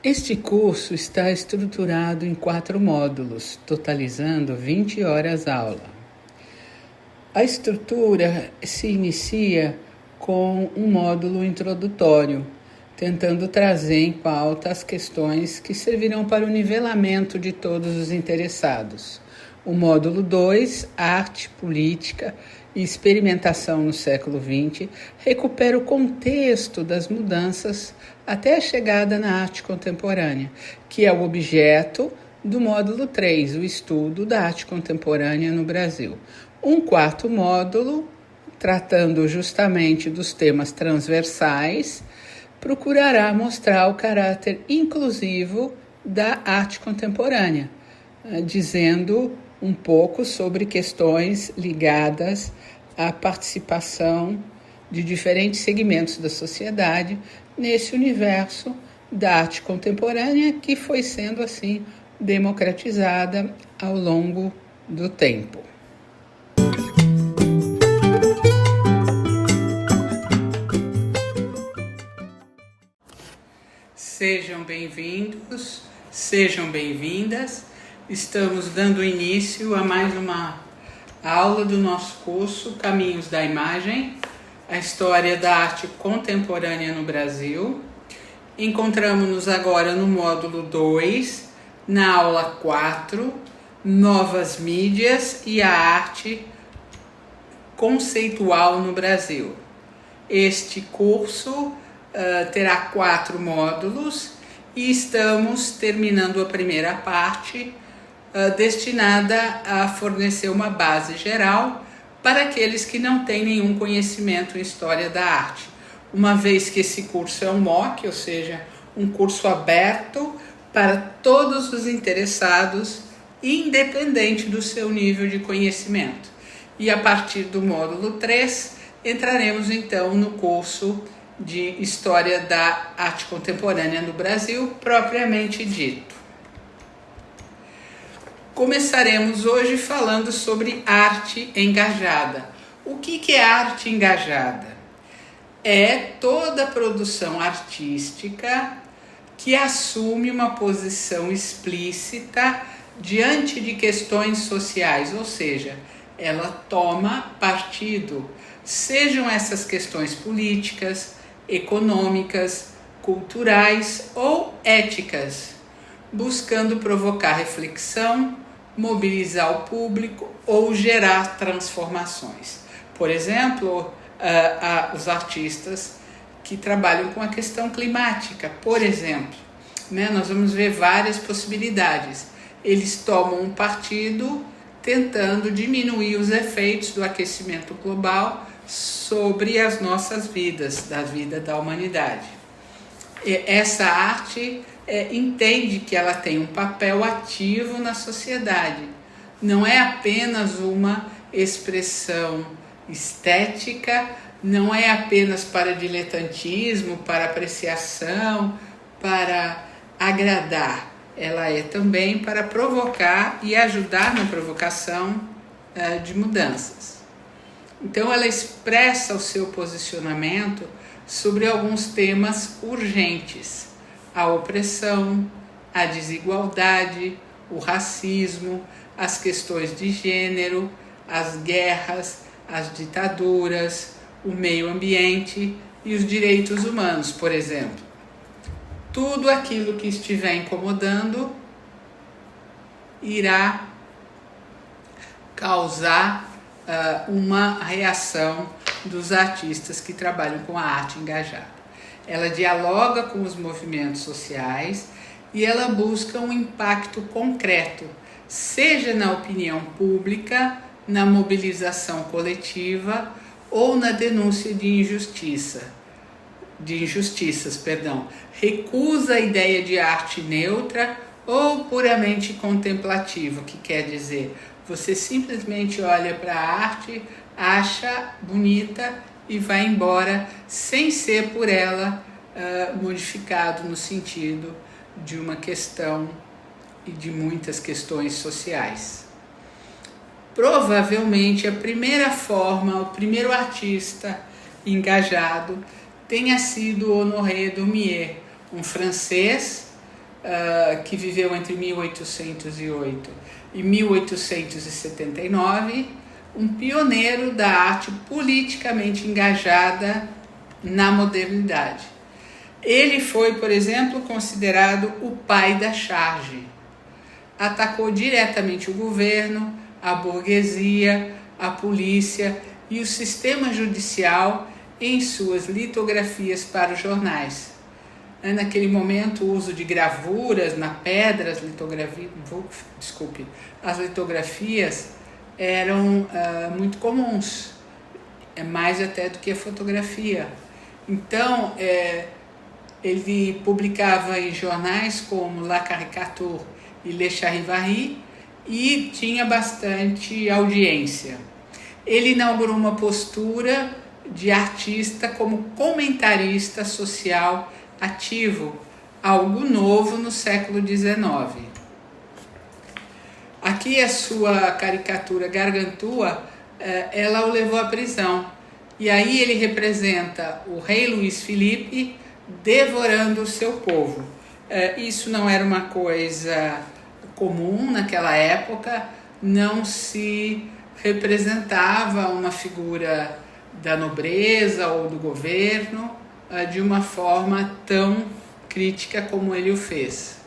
Este curso está estruturado em 4 módulos, totalizando 20 horas aula. A estrutura se inicia com um módulo introdutório, tentando trazer em pauta as questões que servirão para o nivelamento de todos os interessados. O módulo 2, Arte, Política e Experimentação no século XX, recupera o contexto das mudanças até a chegada na arte contemporânea, que é o objeto do módulo 3, o estudo da arte contemporânea no Brasil. Um quarto módulo, tratando justamente dos temas transversais, procurará mostrar o caráter inclusivo da arte contemporânea, dizendo um pouco sobre questões ligadas à participação de diferentes segmentos da sociedade nesse universo da arte contemporânea que foi sendo assim democratizada ao longo do tempo. Sejam bem-vindos, sejam bem-vindas. Estamos dando início a mais uma aula do nosso curso Caminhos da Imagem, a história da arte contemporânea no Brasil. Encontramos-nos agora no módulo 2, na aula 4, Novas Mídias e a Arte Conceitual no Brasil. Este curso terá 4 módulos e estamos terminando a primeira parte, destinada a fornecer uma base geral para aqueles que não têm nenhum conhecimento em História da Arte, uma vez que esse curso é um MOOC, ou seja, um curso aberto para todos os interessados, independente do seu nível de conhecimento. E a partir do módulo 3, entraremos então no curso de História da Arte Contemporânea no Brasil, propriamente dito. Começaremos hoje falando sobre arte engajada. O que é arte engajada? É toda produção artística que assume uma posição explícita diante de questões sociais, ou seja, ela toma partido, sejam essas questões políticas, econômicas, culturais ou éticas, buscando provocar reflexão, mobilizar o público ou gerar transformações. Por exemplo, os artistas que trabalham com a questão climática, por exemplo, nós vamos ver várias possibilidades. Eles tomam um partido tentando diminuir os efeitos do aquecimento global sobre as nossas vidas, da vida da humanidade. Essa arte entende que ela tem um papel ativo na sociedade. Não é apenas uma expressão estética, não é apenas para diletantismo, para apreciação, para agradar. Ela é também para provocar e ajudar na provocação de mudanças. Então ela expressa o seu posicionamento sobre alguns temas urgentes: a opressão, a desigualdade, o racismo, as questões de gênero, as guerras, as ditaduras, o meio ambiente e os direitos humanos, por exemplo. Tudo aquilo que estiver incomodando irá causar uma reação dos artistas que trabalham com a arte engajada. Ela dialoga com os movimentos sociais e ela busca um impacto concreto, seja na opinião pública, na mobilização coletiva ou na denúncia de injustiças. Recusa a ideia de arte neutra ou puramente contemplativa, que quer dizer, você simplesmente olha para a arte, acha bonita e vai embora sem ser por ela modificado no sentido de uma questão e de muitas questões sociais. Provavelmente a primeira forma, o primeiro artista engajado tenha sido Honoré Daumier, um francês que viveu entre 1808 e 1879, um pioneiro da arte politicamente engajada na modernidade. Ele foi, por exemplo, considerado o pai da charge. Atacou diretamente o governo, a burguesia, a polícia e o sistema judicial em suas litografias para os jornais. Naquele momento, o uso de gravuras na pedra, as litografias eram muito comuns, mais até do que a fotografia. Então, ele publicava em jornais como La Caricature e Le Charivari e tinha bastante audiência. Ele inaugurou uma postura de artista como comentarista social ativo, algo novo no século XIX. Aqui a sua caricatura Gargantua, ela o levou à prisão. E aí ele representa o rei Luís Felipe devorando o seu povo. Isso não era uma coisa comum naquela época, não se representava uma figura da nobreza ou do governo de uma forma tão crítica como ele o fez.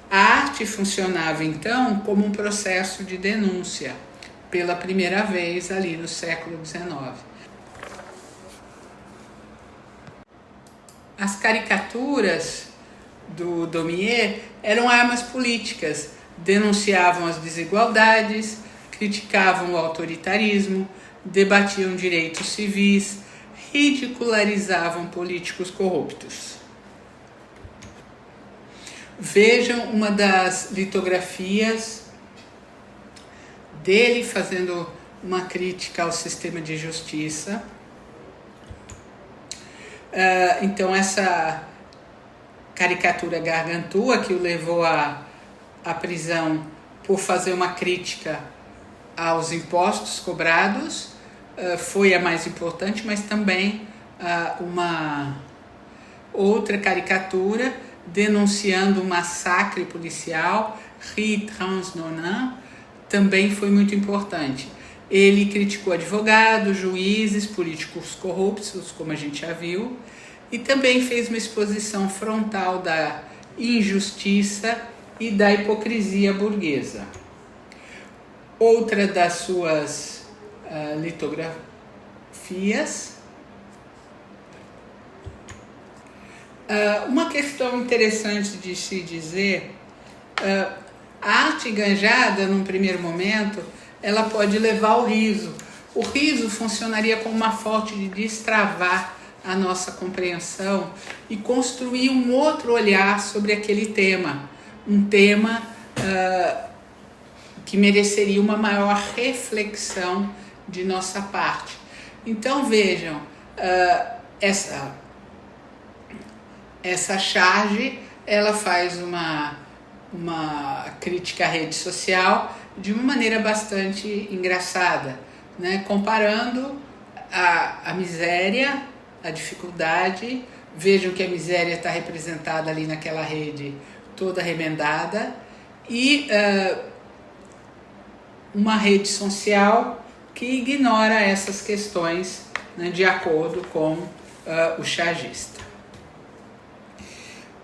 A arte funcionava então como um processo de denúncia, pela primeira vez ali no século XIX. As caricaturas do Daumier eram armas políticas, denunciavam as desigualdades, criticavam o autoritarismo, debatiam direitos civis, ridicularizavam políticos corruptos. Vejam uma das litografias dele fazendo uma crítica ao sistema de justiça. Então essa caricatura Gargantua, que o levou à prisão por fazer uma crítica aos impostos cobrados, foi a mais importante, mas também uma outra caricatura denunciando um massacre policial, Rue Transnonain, também foi muito importante. Ele criticou advogados, juízes, políticos corruptos, como a gente já viu, e também fez uma exposição frontal da injustiça e da hipocrisia burguesa. Outra das suas litografias. Uma questão interessante de se dizer, a arte engajada, num primeiro momento, ela pode levar ao riso. O riso funcionaria como uma forma de destravar a nossa compreensão e construir um outro olhar sobre aquele tema, um tema que mereceria uma maior reflexão de nossa parte. Então vejam, essa charge, ela faz uma crítica à rede social de uma maneira bastante engraçada, né? Comparando a miséria, a dificuldade. Vejam que a miséria está representada ali naquela rede toda remendada, e uma rede social que ignora essas questões, né, de acordo com o chargista.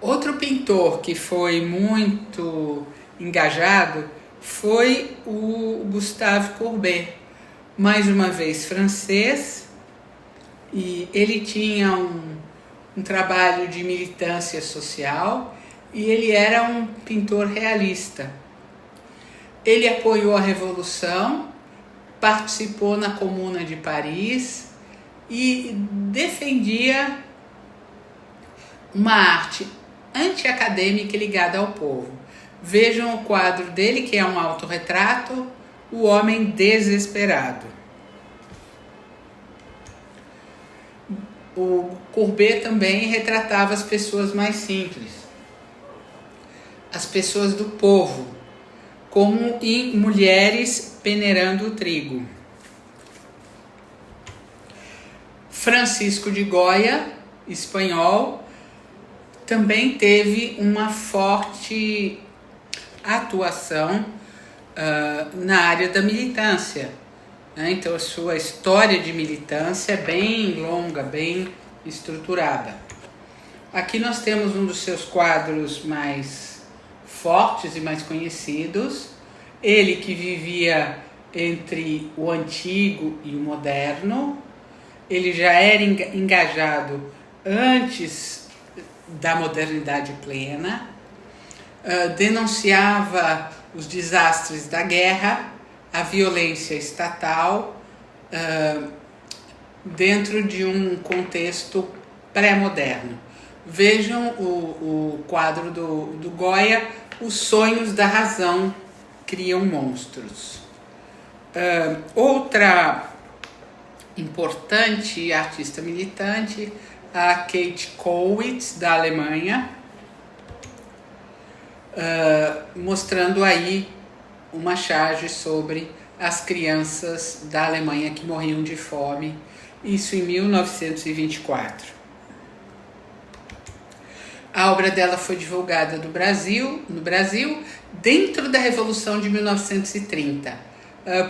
Outro pintor que foi muito engajado foi o Gustave Courbet, mais uma vez francês, e ele tinha um trabalho de militância social e ele era um pintor realista. Ele apoiou a Revolução, participou na Comuna de Paris e defendia uma arte anti-acadêmica ligada ao povo. Vejam o quadro dele, que é um autorretrato, O Homem Desesperado. O Courbet também retratava as pessoas mais simples, as pessoas do povo, como em Mulheres Peneirando o Trigo. Francisco de Goya, espanhol, também teve uma forte atuação na área da militância, né? Então a sua história de militância é bem longa, bem estruturada. Aqui nós temos um dos seus quadros mais fortes e mais conhecidos, ele que vivia entre o antigo e o moderno. Ele já era engajado antes da modernidade plena, denunciava os desastres da guerra, a violência estatal, dentro de um contexto pré-moderno. Vejam o quadro do Goya, Os Sonhos da Razão Criam Monstros. Outra importante artista militante, a Kate Kollwitz, da Alemanha, mostrando aí uma charge sobre as crianças da Alemanha que morriam de fome, isso em 1924. A obra dela foi divulgada no Brasil, dentro da Revolução de 1930,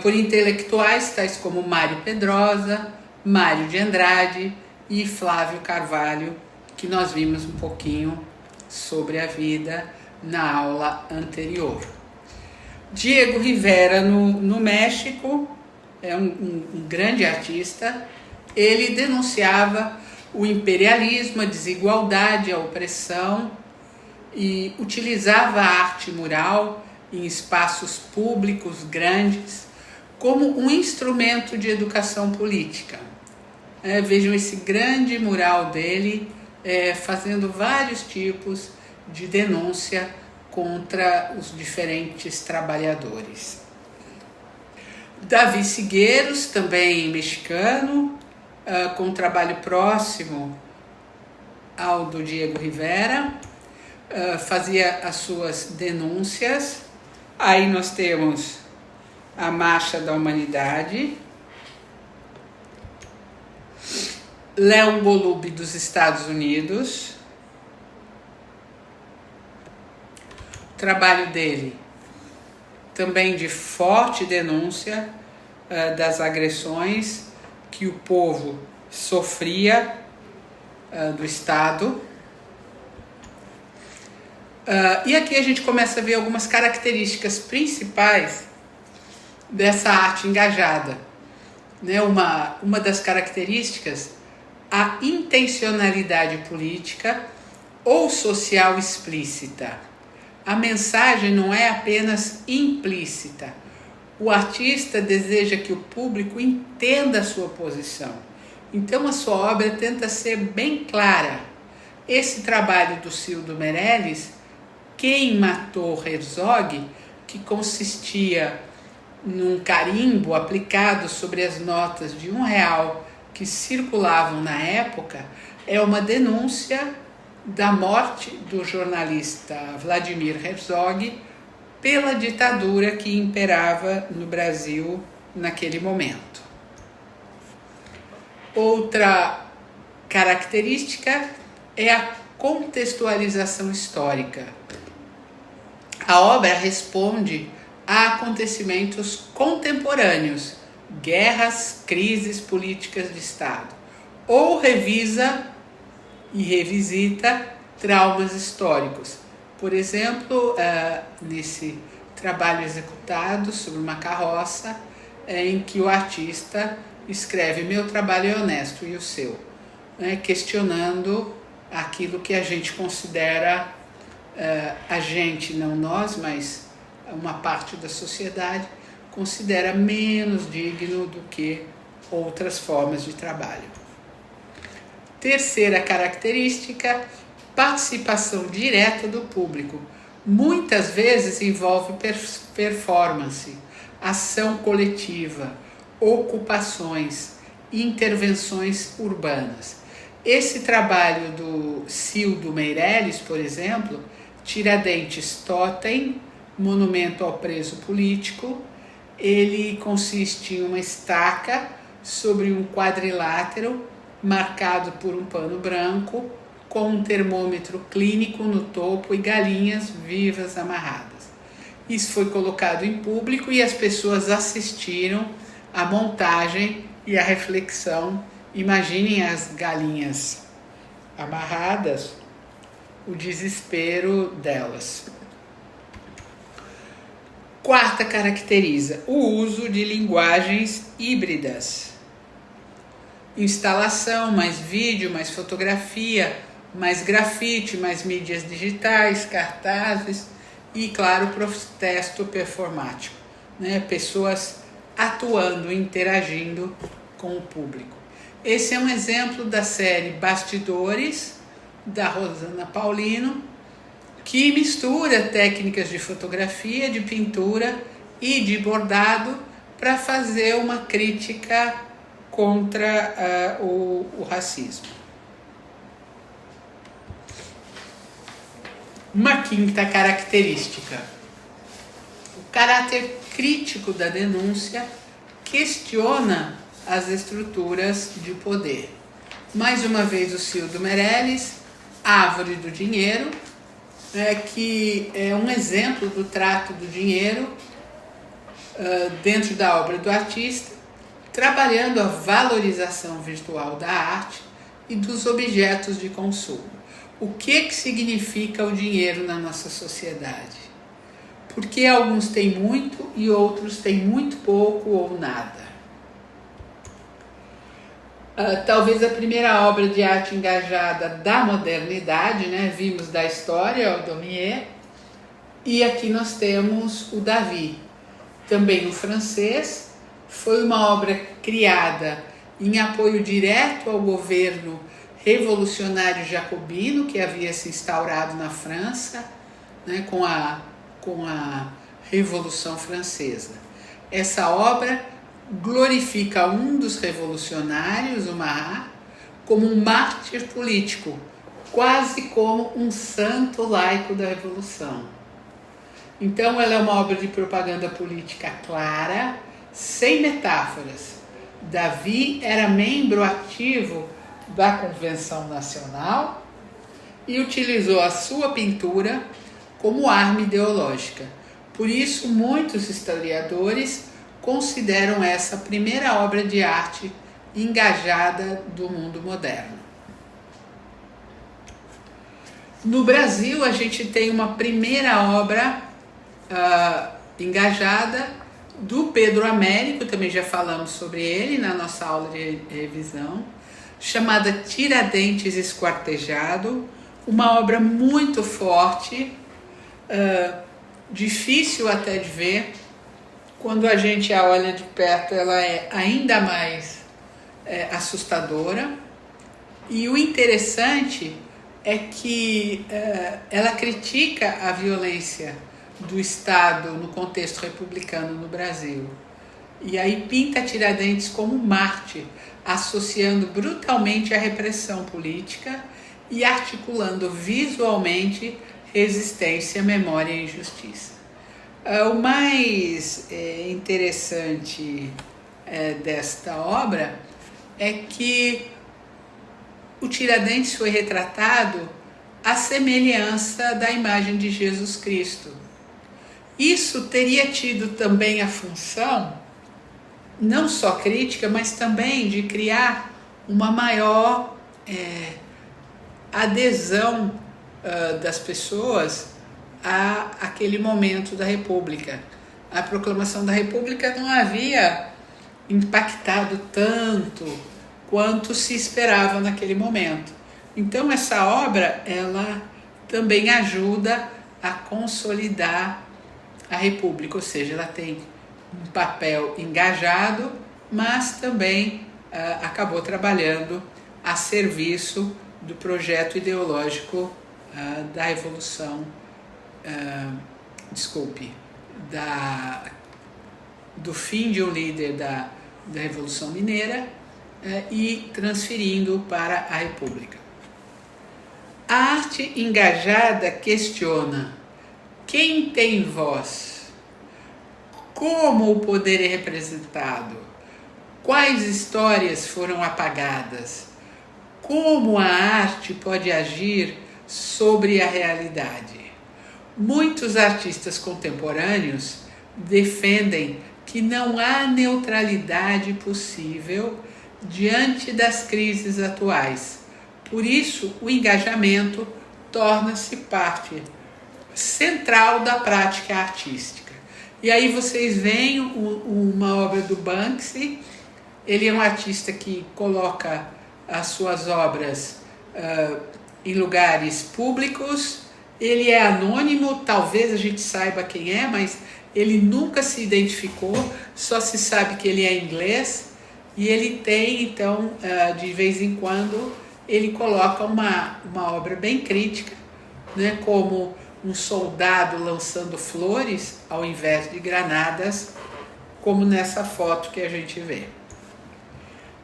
por intelectuais tais como Mário Pedrosa, Mário de Andrade e Flávio Carvalho, que nós vimos um pouquinho sobre a vida na aula anterior. Diego Rivera, no México, é um grande artista. Ele denunciava o imperialismo, a desigualdade, a opressão e utilizava a arte mural em espaços públicos grandes como um instrumento de educação política. Vejam esse grande mural dele fazendo vários tipos de denúncia contra os diferentes trabalhadores. Davi Sigueiros, também mexicano, com um trabalho próximo ao do Diego Rivera, fazia as suas denúncias. Aí nós temos a Marcha da Humanidade, Léon Golub, dos Estados Unidos. O trabalho dele também de forte denúncia das agressões que o povo sofria do Estado. E aqui a gente começa a ver algumas características principais dessa arte engajada. Né? Uma das características, a intencionalidade política ou social explícita. A mensagem não é apenas implícita. O artista deseja que o público entenda a sua posição. Então a sua obra tenta ser bem clara. Esse trabalho do Cildo Meirelles, Quem Matou Herzog, que consistia num carimbo aplicado sobre as notas de R$1 que circulavam na época, é uma denúncia da morte do jornalista Vladimir Herzog pela ditadura que imperava no Brasil naquele momento. Outra característica é a contextualização histórica. A obra responde a acontecimentos contemporâneos, guerras, crises políticas de Estado, ou revisa e revisita traumas históricos. Por exemplo, nesse trabalho executado sobre uma carroça, em que o artista escreve: meu trabalho é honesto e o seu, questionando aquilo que a gente considera, a gente, não nós, mas uma parte da sociedade, considera menos digno do que outras formas de trabalho. Terceira característica, participação direta do público. Muitas vezes envolve performance, ação coletiva, ocupações, intervenções urbanas. Esse trabalho do Cildo Meirelles, por exemplo, Tiradentes Totem, Monumento ao Preso Político, ele consiste em uma estaca sobre um quadrilátero marcado por um pano branco com um termômetro clínico no topo e galinhas vivas amarradas. Isso foi colocado em público e as pessoas assistiram à montagem e à reflexão. Imaginem as galinhas amarradas, o desespero delas. Quarta caracteriza o uso de linguagens híbridas. Instalação, mais vídeo, mais fotografia, mais grafite, mais mídias digitais, cartazes e, claro, protesto performático, né? Pessoas atuando, interagindo com o público. Esse é um exemplo da série Bastidores, da Rosana Paulino, que mistura técnicas de fotografia, de pintura e de bordado para fazer uma crítica contra o racismo. Uma quinta característica: o caráter crítico da denúncia questiona as estruturas de poder. Mais uma vez o Cildo Meirelles, Árvore do Dinheiro, que é um exemplo do trato do dinheiro dentro da obra do artista, trabalhando a valorização virtual da arte e dos objetos de consumo. O que significa o dinheiro na nossa sociedade? Porque alguns têm muito e outros têm muito pouco ou nada. Talvez a primeira obra de arte engajada da modernidade, né? Vimos da história, o Daumier, e aqui nós temos o Davi, também no francês. Foi uma obra criada em apoio direto ao governo revolucionário jacobino que havia se instaurado na França, né, com a Revolução Francesa. Essa obra glorifica um dos revolucionários, o Marat, como um mártir político, quase como um santo laico da Revolução. Então ela é uma obra de propaganda política clara, sem metáforas. Davi era membro ativo da Convenção Nacional e utilizou a sua pintura como arma ideológica. Por isso, muitos historiadores consideram essa a primeira obra de arte engajada do mundo moderno. No Brasil, a gente tem uma primeira obra engajada do Pedro Américo, também já falamos sobre ele na nossa aula de revisão, chamada Tiradentes Esquartejado, uma obra muito forte, difícil até de ver. Quando a gente a olha de perto, ela é ainda mais assustadora. E o interessante é que ela critica a violência do Estado no contexto republicano no Brasil. E aí pinta Tiradentes como mártir, associando brutalmente a repressão política e articulando visualmente resistência, memória e injustiça. O mais interessante desta obra é que o Tiradentes foi retratado à semelhança da imagem de Jesus Cristo. Isso teria tido também a função, não só crítica, mas também de criar uma maior adesão das pessoas àquele momento da República. A proclamação da República não havia impactado tanto quanto se esperava naquele momento. Então essa obra, ela também ajuda a consolidar a República, ou seja, ela tem um papel engajado, mas também acabou trabalhando a serviço do projeto ideológico da Revolução, do fim de um líder da Revolução Mineira e transferindo para a República. A arte engajada questiona: quem tem voz? Como o poder é representado? Quais histórias foram apagadas? como a arte pode agir sobre a realidade. Muitos artistas contemporâneos defendem que não há neutralidade possível diante das crises atuais. Por isso, o engajamento torna-se parte central da prática artística. E aí vocês veem uma obra do Banksy. Ele é um artista que coloca as suas obras em lugares públicos. Ele é anônimo, talvez a gente saiba quem é, mas ele nunca se identificou, só se sabe que ele é inglês. E ele tem, então, de vez em quando, ele coloca uma obra bem crítica, né, como um soldado lançando flores ao invés de granadas, como nessa foto que a gente vê.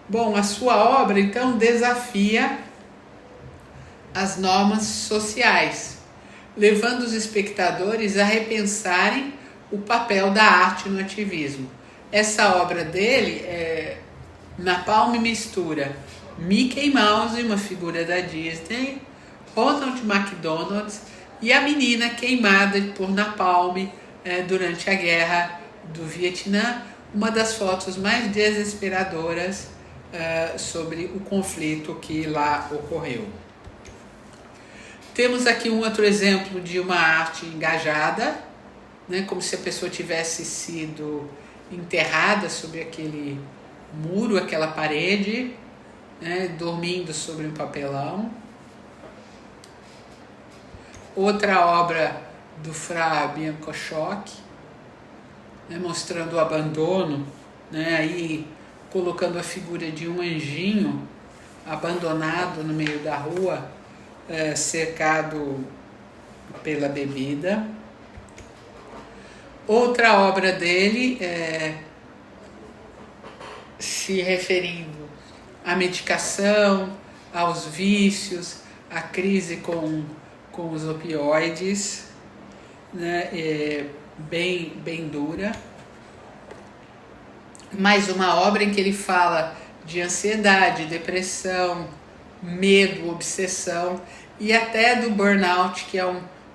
Bom, a sua obra, então, desafia as normas sociais, levando os espectadores a repensarem o papel da arte no ativismo. Essa obra dele, Napalm mistura Mickey Mouse, uma figura da Disney, Ronald McDonald e a menina queimada por napalm durante a guerra do Vietnã, uma das fotos mais desesperadoras sobre o conflito que lá ocorreu. Temos aqui um outro exemplo de uma arte engajada, né, como se a pessoa tivesse sido enterrada sobre aquele muro, aquela parede, né, dormindo sobre um papelão. Outra obra do Fra Biancochoque, né, mostrando o abandono, né, aí colocando a figura de um anjinho abandonado no meio da rua, cercado pela bebida. Outra obra dele, se referindo à medicação, aos vícios, à crise com os opioides, né, bem dura. Mais uma obra em que ele fala de ansiedade, depressão, medo, obsessão e até do burnout, que é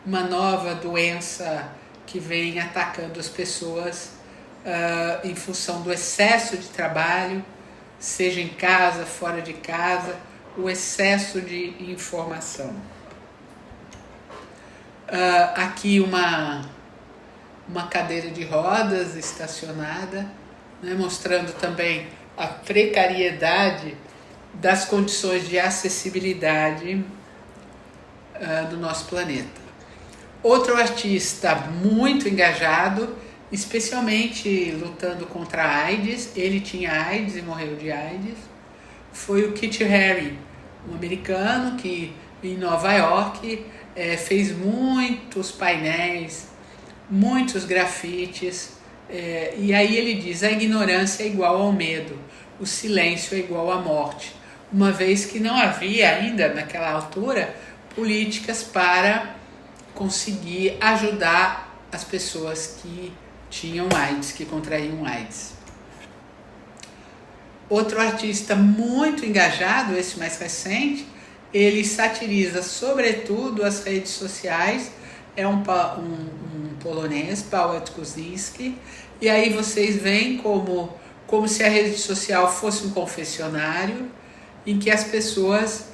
uma nova doença que vem atacando as pessoas em função do excesso de trabalho, seja em casa, fora de casa, o excesso de informação. Aqui uma cadeira de rodas estacionada, né, mostrando também a precariedade das condições de acessibilidade do nosso planeta. Outro artista muito engajado, especialmente lutando contra a AIDS, ele tinha AIDS e morreu de AIDS, foi o Kit Haring, um americano que em Nova York fez muitos painéis, muitos grafites, e aí ele diz: a ignorância é igual ao medo, o silêncio é igual à morte, uma vez que não havia ainda naquela altura políticas para conseguir ajudar as pessoas que tinham AIDS, que contraíam AIDS. Outro artista muito engajado, esse mais recente, ele satiriza sobretudo as redes sociais, é um polonês, Paweł Kuczynski, e aí vocês veem como se a rede social fosse um confessionário em que as pessoas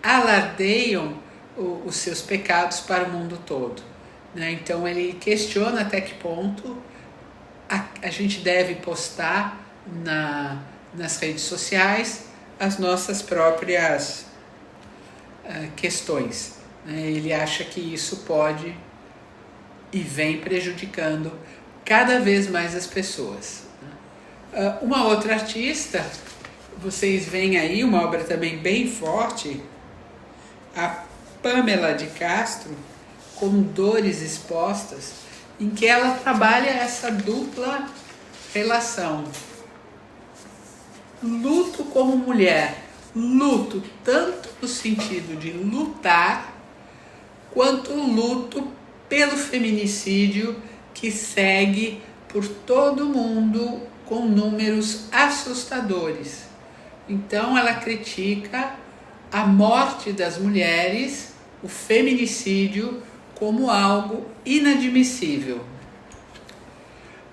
alardeiam os seus pecados para o mundo todo, né? Então ele questiona até que ponto a gente deve postar nas redes sociais as nossas próprias questões, né? Ele acha que isso pode e vem prejudicando cada vez mais as pessoas, né? Uma outra artista, vocês veem aí uma obra também bem forte, a Pamela de Castro, com Dores Expostas, em que ela trabalha essa dupla relação. Luto como mulher, luto tanto no sentido de lutar, quanto luto pelo feminicídio que segue por todo o mundo com números assustadores. Então ela critica a morte das mulheres, o feminicídio, como algo inadmissível.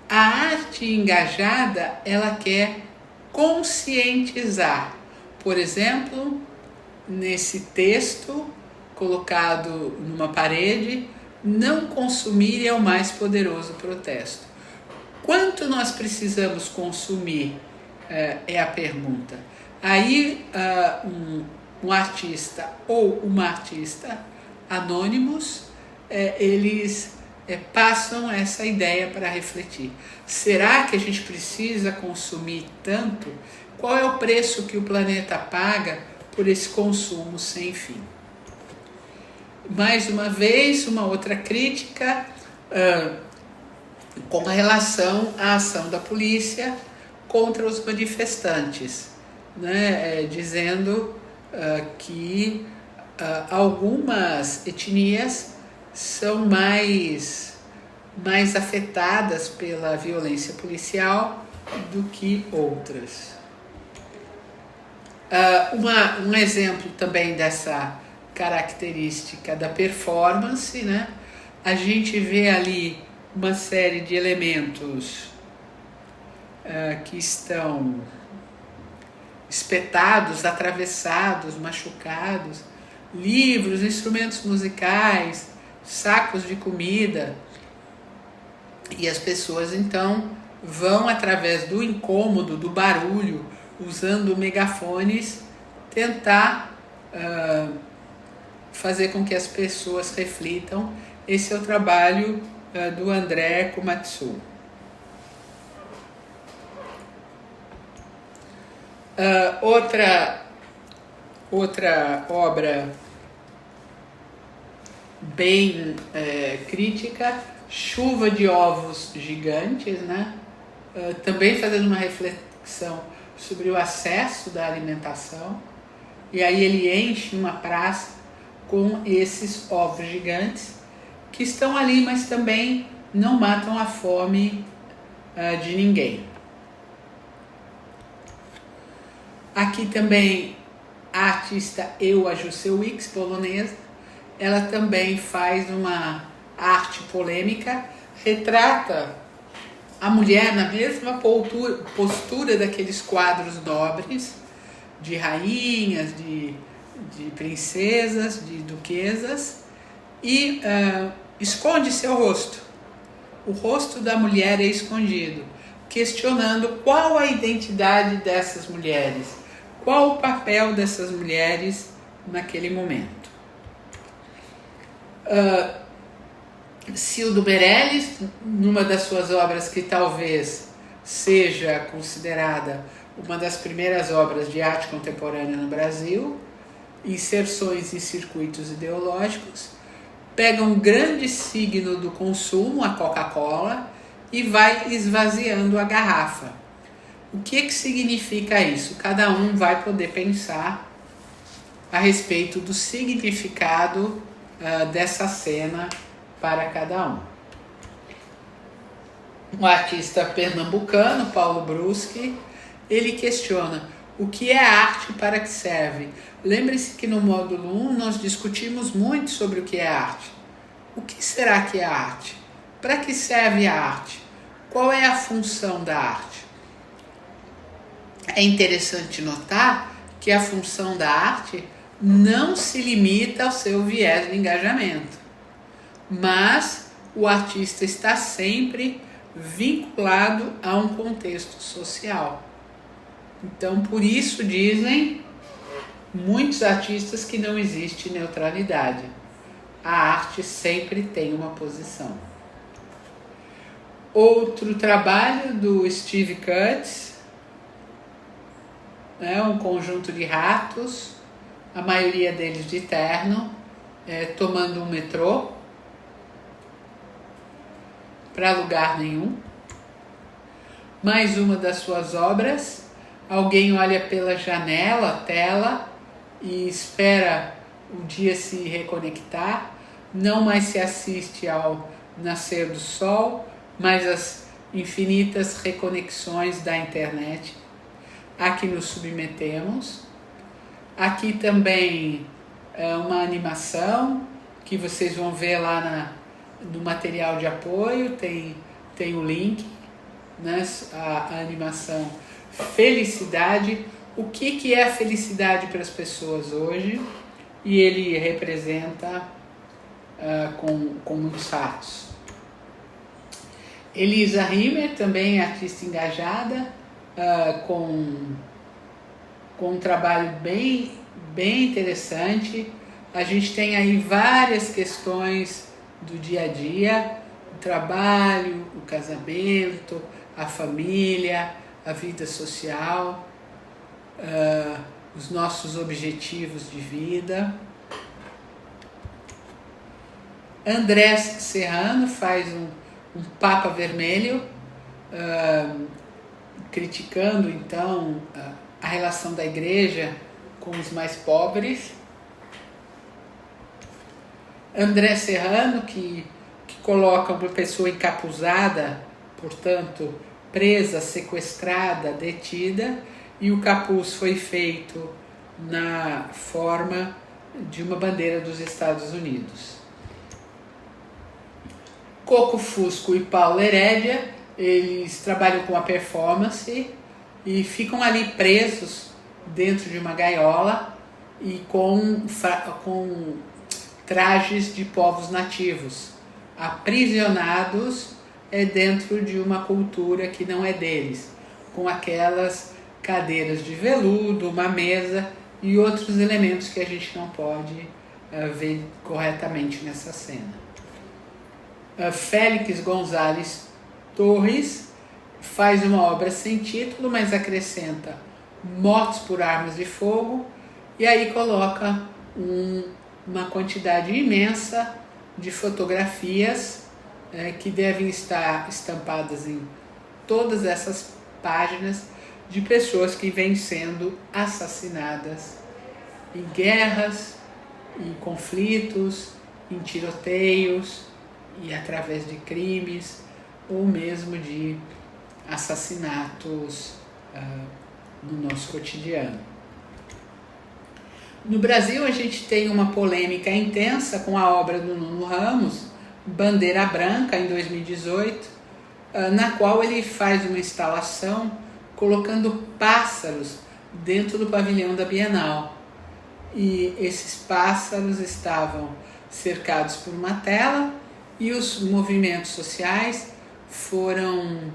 A arte engajada, ela quer conscientizar. Por exemplo, nesse texto colocado numa parede, não consumir é o mais poderoso protesto. Quanto nós precisamos consumir é a pergunta. Aí um artista ou uma artista anônimos, eles passam essa ideia para refletir. Será que a gente precisa consumir tanto? Qual é o preço que o planeta paga por esse consumo sem fim? Mais uma vez, uma outra crítica com relação à ação da polícia contra os manifestantes, né? Dizendo que algumas etnias são mais afetadas pela violência policial do que outras. Um exemplo também dessa característica da performance, né? A gente vê ali uma série de elementos que estão espetados, atravessados, machucados, livros, instrumentos musicais, sacos de comida, e as pessoas então vão, através do incômodo, do barulho, usando megafones, tentar fazer com que as pessoas reflitam. Esse é o trabalho do André Komatsu. Outra obra bem crítica, Chuva de Ovos Gigantes, né? Também fazendo uma reflexão sobre o acesso da alimentação, e aí ele enche uma praça com esses ovos gigantes que estão ali, mas também não matam a fome de ninguém. Aqui também a artista Ewa Jusiewicz, polonesa, ela também faz uma arte polêmica, retrata a mulher na mesma postura daqueles quadros nobres, de rainhas, de princesas, de duquesas, e esconde seu rosto. O rosto da mulher é escondido, questionando qual a identidade dessas mulheres, qual o papel dessas mulheres naquele momento. Cildo Meirelles, numa das suas obras que talvez seja considerada uma das primeiras obras de arte contemporânea no Brasil, Inserções em Circuitos Ideológicos, pega um grande signo do consumo, a Coca-Cola, e vai esvaziando a garrafa. O que significa isso? Cada um vai poder pensar a respeito do significado dessa cena para cada um. Um artista pernambucano, Paulo Bruschi, ele questiona o que é arte, para que serve. Lembre-se que no módulo 1 nós discutimos muito sobre o que é arte. O que será que é arte? Para que serve a arte? Qual é a função da arte? É interessante notar que a função da arte não se limita ao seu viés de engajamento, mas o artista está sempre vinculado a um contexto social. Então, por isso dizem muitos artistas que não existe neutralidade. A arte sempre tem uma posição. Outro trabalho do Steve Cutts, um conjunto de ratos, a maioria deles de terno, tomando um metrô para lugar nenhum. Mais uma das suas obras, alguém olha pela janela, tela, e espera o dia se reconectar, não mais se assiste ao nascer do sol, mas às infinitas reconexões da internet. a que nos submetemos. Aqui também é uma animação que vocês vão ver lá no material de apoio, tem o link, né? A animação Felicidade. O que é a felicidade para as pessoas hoje? E ele representa com muitos fatos. Elisa Rimmer, também artista engajada, com um trabalho bem interessante. A gente tem aí várias questões do dia a dia, o trabalho, o casamento, a família, a vida social, os nossos objetivos de vida. Andrés Serrano faz um Papa Vermelho, criticando então a relação da igreja com os mais pobres. André Serrano, que coloca uma pessoa encapuzada, portanto, presa, sequestrada, detida, e o capuz foi feito na forma de uma bandeira dos Estados Unidos. Coco Fusco e Paulo Herédia, eles trabalham com a performance e ficam ali presos dentro de uma gaiola e com trajes de povos nativos, aprisionados dentro de uma cultura que não é deles, com aquelas cadeiras de veludo, uma mesa e outros elementos que a gente não pode ver corretamente nessa cena. Félix Gonzalez Torres faz uma obra sem título, mas acrescenta mortos por armas de fogo e aí coloca uma quantidade imensa de fotografias que devem estar estampadas em todas essas páginas de pessoas que vêm sendo assassinadas em guerras, em conflitos, em tiroteios e através de crimes ou mesmo de assassinatos no nosso cotidiano. No Brasil, a gente tem uma polêmica intensa com a obra do Nuno Ramos, Bandeira Branca, em 2018, na qual ele faz uma instalação colocando pássaros dentro do pavilhão da Bienal. E esses pássaros estavam cercados por uma tela e os movimentos sociais foram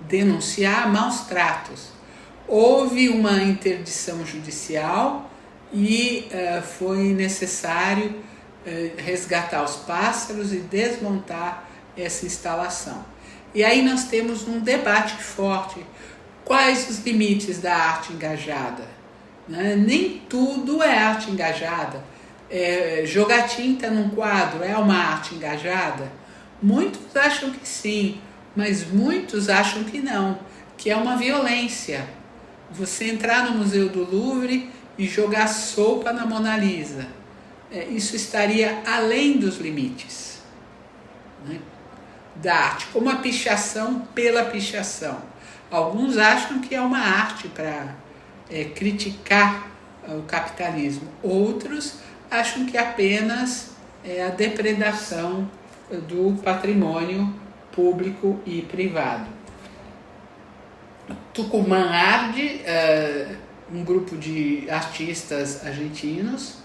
denunciar maus tratos. Houve uma interdição judicial e foi necessário resgatar os pássaros e desmontar essa instalação. E aí nós temos um debate forte. Quais os limites da arte engajada? Né? Nem tudo é arte engajada. Jogar tinta num quadro é uma arte engajada? Muitos acham que sim, mas muitos acham que não, que é uma violência. Você entrar no Museu do Louvre e jogar sopa na Mona Lisa. Isso estaria além dos limites, né, da arte, como a pichação pela pichação. Alguns acham que é uma arte para criticar o capitalismo. Outros acham que apenas é a depredação do patrimônio público e privado. Tucumã Arte, um grupo de artistas argentinos,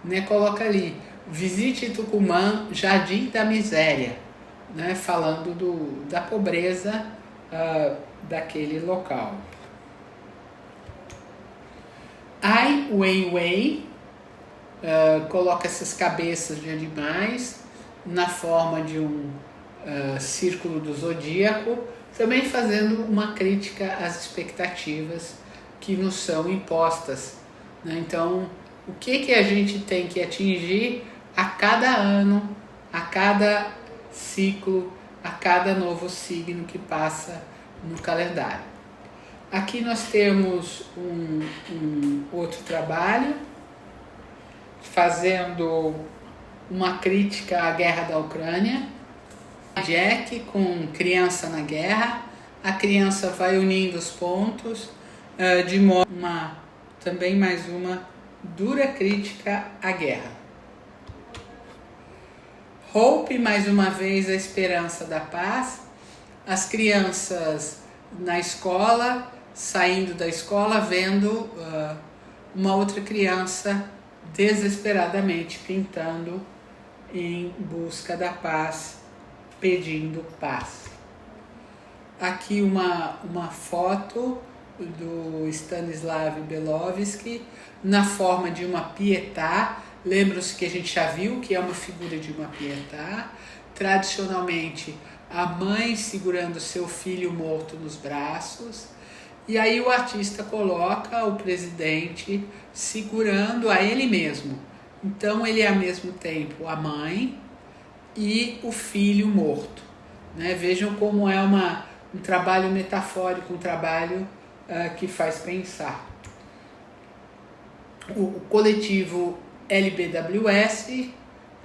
né, coloca ali: visite Tucumã, Jardim da Miséria, né, falando da pobreza daquele local. Ai Weiwei coloca essas cabeças de animais na forma de um círculo do zodíaco, também fazendo uma crítica às expectativas que nos são impostas, né? Então, o que a gente tem que atingir a cada ano, a cada ciclo, a cada novo signo que passa no calendário. Aqui nós temos um outro trabalho fazendo uma crítica à guerra da Ucrânia. Jack com Criança na Guerra, a criança vai unindo os pontos, de modo também mais uma dura crítica à guerra. Hope, mais uma vez, a esperança da paz. As crianças na escola, saindo da escola, vendo uma outra criança desesperadamente pintando em busca da paz, pedindo paz. Aqui uma foto do Stanislav Belovsky na forma de uma Pietà. Lembram-se que a gente já viu que é uma figura de uma Pietà. Tradicionalmente, a mãe segurando seu filho morto nos braços. E aí o artista coloca o presidente segurando a ele mesmo. Então ele é ao mesmo tempo a mãe e o filho morto. Né? Vejam como é um trabalho metafórico, um trabalho que faz pensar. O coletivo LBWS,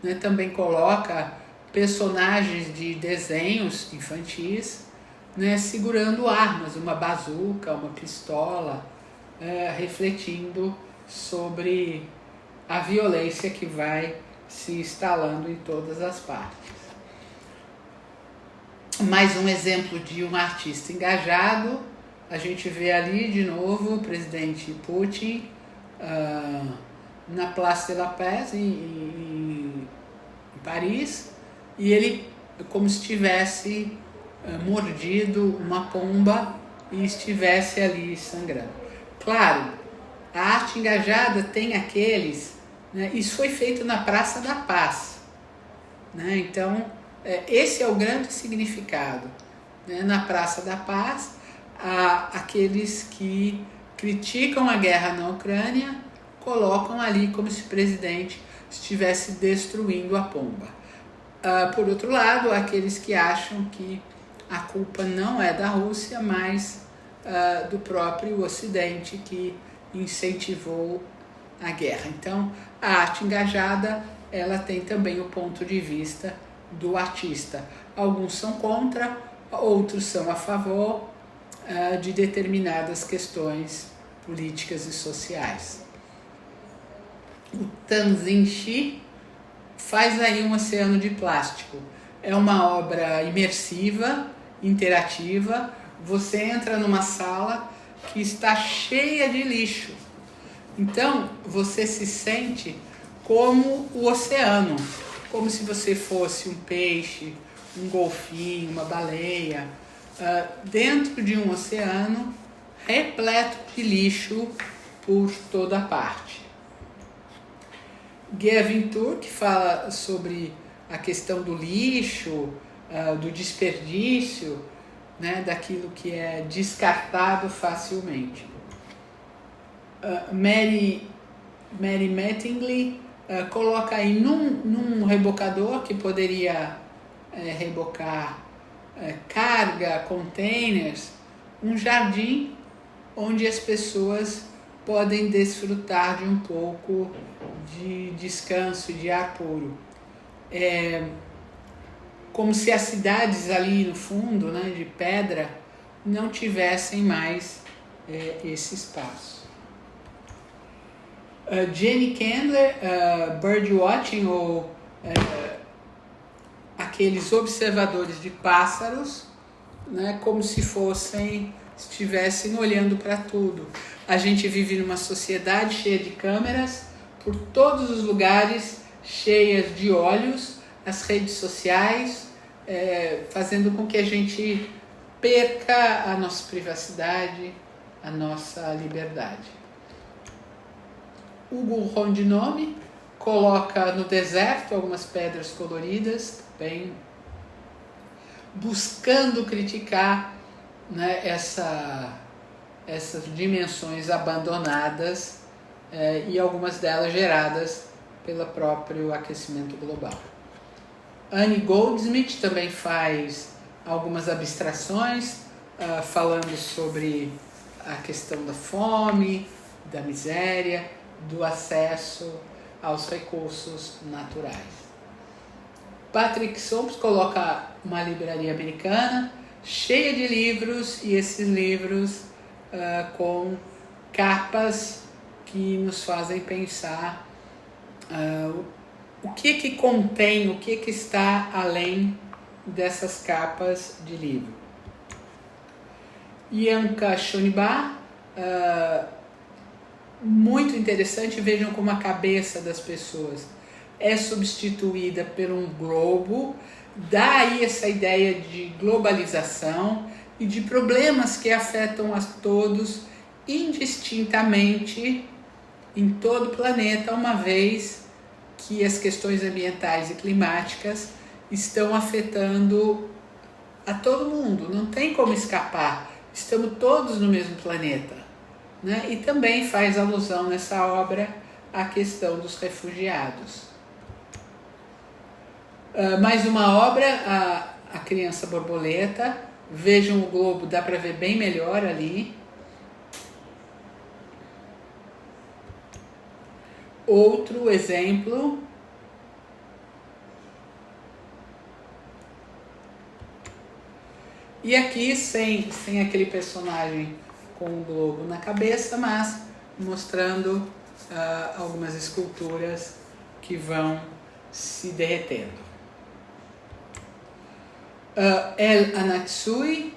né, também coloca personagens de desenhos infantis, né, segurando armas, uma bazuca, uma pistola, refletindo sobre a violência que vai se instalando em todas as partes. Mais um exemplo de um artista engajado. A gente vê ali de novo o presidente Putin na Place de la Paix, em Paris, e ele como se tivesse mordido uma pomba e estivesse ali sangrando. Claro, a arte engajada tem aqueles, né, isso foi feito na Praça da Paz, né, então esse é o grande significado, né, na Praça da Paz, há aqueles que criticam a guerra na Ucrânia, colocam ali como se o presidente estivesse destruindo a pomba. Por outro lado, aqueles que acham que a culpa não é da Rússia, mas do próprio Ocidente que incentivou a guerra. Então, a arte engajada, ela tem também o ponto de vista do artista. Alguns são contra, outros são a favor de determinadas questões políticas e sociais. O Tanzinchi faz aí um oceano de plástico. É uma obra imersiva, interativa. Você entra numa sala que está cheia de lixo. Então, você se sente como o oceano, como se você fosse um peixe, um golfinho, uma baleia, dentro de um oceano repleto de lixo por toda parte. Gavin Turk fala sobre a questão do lixo, do desperdício, né, daquilo que é descartado facilmente. Mary Mattingly coloca aí num rebocador que poderia rebocar carga, containers, um jardim onde as pessoas podem desfrutar de um pouco de descanso, de ar puro. Como se as cidades ali no fundo, né, de pedra, não tivessem mais esse espaço. Jenny Candler, birdwatching, ou aqueles observadores de pássaros, né, como se estivessem olhando para tudo. A gente vive numa sociedade cheia de câmeras, por todos os lugares, cheias de olhos, as redes sociais, fazendo com que a gente perca a nossa privacidade, a nossa liberdade. Hugo Rondinome coloca no deserto algumas pedras coloridas, bem buscando criticar, né, essas dimensões abandonadas e algumas delas geradas pelo próprio aquecimento global. Annie Goldsmith também faz algumas abstrações, falando sobre a questão da fome, da miséria, do acesso aos recursos naturais. Patrick Soames coloca uma livraria americana cheia de livros, e esses livros com capas que nos fazem pensar o que contém, o que está além dessas capas de livro. Yanka Shonibar, muito interessante, vejam como a cabeça das pessoas é substituída por um globo, dá aí essa ideia de globalização e de problemas que afetam a todos indistintamente em todo o planeta, uma vez que as questões ambientais e climáticas estão afetando a todo mundo, não tem como escapar, estamos todos no mesmo planeta, né? E também faz alusão nessa obra à questão dos refugiados. Mais uma obra, a Criança Borboleta, vejam o globo, dá para ver bem melhor ali. Outro exemplo, e aqui sem aquele personagem com o globo na cabeça, mas mostrando algumas esculturas que vão se derretendo. El Anatsui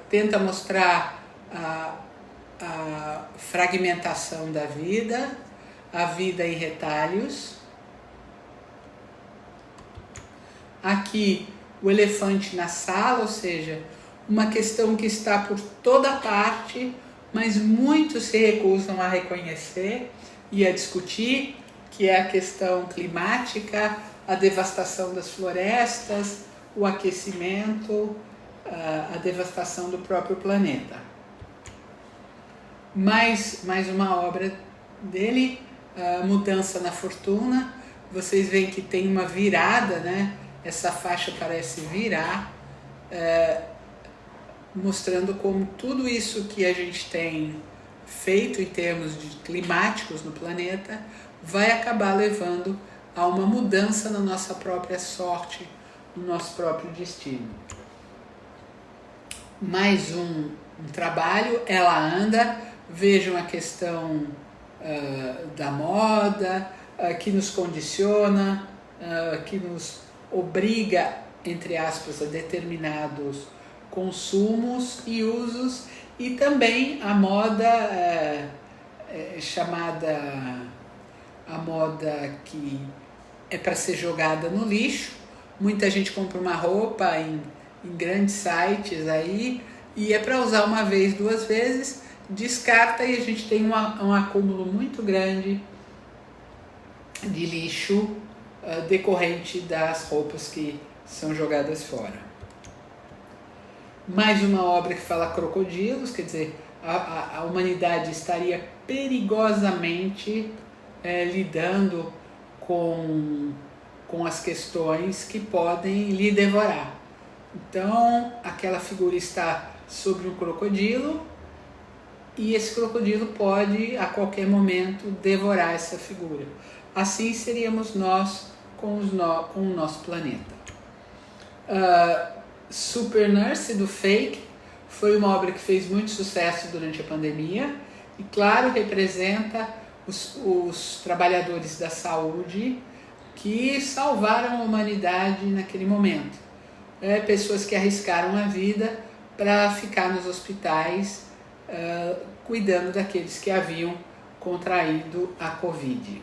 tenta mostrar a fragmentação da vida, a vida em retalhos. Aqui o elefante na sala, ou seja, uma questão que está por toda parte, mas muitos se recusam a reconhecer e a discutir, que é a questão climática, a devastação das florestas, o aquecimento, a devastação do próprio planeta. Mais uma obra dele, Mudança na Fortuna. Vocês veem que tem uma virada, né? Essa faixa parece virar, mostrando como tudo isso que a gente tem feito em termos de climáticos no planeta vai acabar levando a uma mudança na nossa própria sorte, no nosso próprio destino. Mais um trabalho, Ela Anda. Vejam a questão da moda, que nos condiciona, que nos obriga, entre aspas, a determinados consumos e usos, e também a moda chamada a moda que é para ser jogada no lixo. Muita gente compra uma roupa em grandes sites aí e é para usar uma vez, duas vezes, descarta e a gente tem um acúmulo muito grande de lixo decorrente das roupas que são jogadas fora. Mais uma obra que fala crocodilos, quer dizer, a humanidade estaria perigosamente lidando com as questões que podem lhe devorar. Então, aquela figura está sobre um crocodilo e esse crocodilo pode, a qualquer momento, devorar essa figura. Assim seríamos nós com o nosso planeta. Super Nurse, do Fake, foi uma obra que fez muito sucesso durante a pandemia e, claro, representa os trabalhadores da saúde que salvaram a humanidade naquele momento. Pessoas que arriscaram a vida para ficar nos hospitais cuidando daqueles que haviam contraído a Covid.